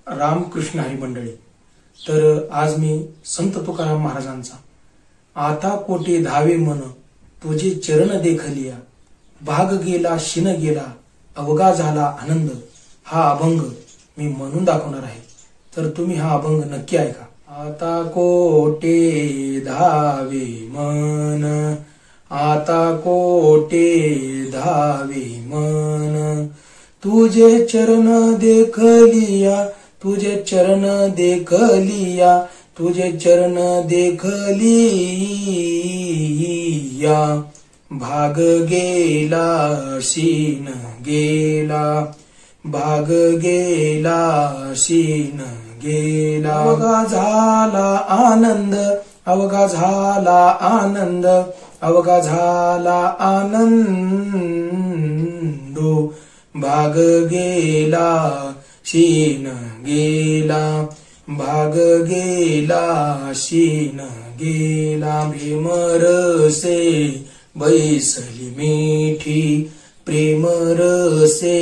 रामकृष्ण हरी मंडळी। तर आज मी संत तुकाराम महाराजांचा आता कोटे धावे मन तुझे चरण देखलिया, भाग गेला शिन गेला अवघा झाला आनंद, हा अभंग मी म्हणून दाखवणार आहे। तर तुम्ही हा अभंग नक्की ऐका। आता कोटे धावे मन, आता कोटे धावे मन तुझे चरण देखलिया, तुझे चरण देखलिया, तुझे चरण देखलिया, भाग गेला शीन गेला, भाग गेला शीन गेला, अवघा झाला आनंद, अवघा झाला आनंद, अवघा झाला आनंद, भाग गेला शीन गेला, भाग गेला शीन गेला, प्रेमरसे बैसली मिठी, प्रेमरसे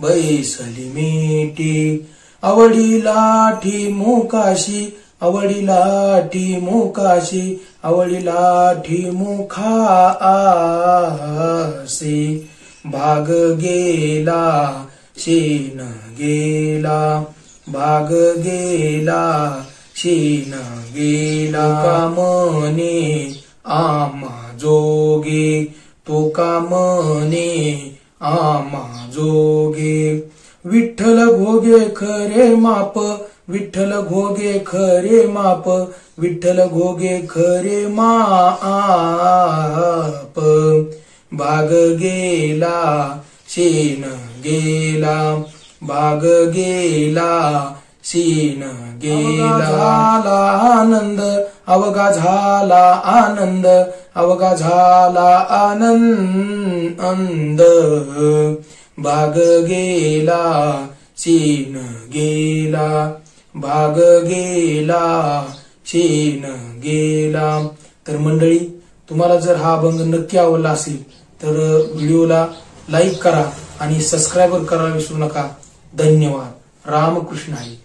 बैसली मिठी, आवडी लाठी मुखाशी, आवडी लाठी मुखाशी, आवडी लाठी मुखाशी, भाग गेला शीन गेला, भाग गेला शीन गेला, कामने आम्हा जोगे, तो कामने आम्हा जोगे, विठ्ठल भोगे खरे माप, विठ्ठल भोगे खरे माप, विठ्ठल भोगे खरे माप, भाग गेला शीन गेला, भाग गेला शीन गेला, झाला आनंद, अवघा झाला आनंद, अवघा झाला आनंद, भाग गेला शीन गेला, भाग गेला शीन गेला। तर मंडळी, तुम्हाला जर हा अभंग नक्की आवडला असेल तर व्हिडिओला लाईक करा आणि सबस्क्राईब करायला विसरू नका। धन्यवाद। रामकृष्ण हरी।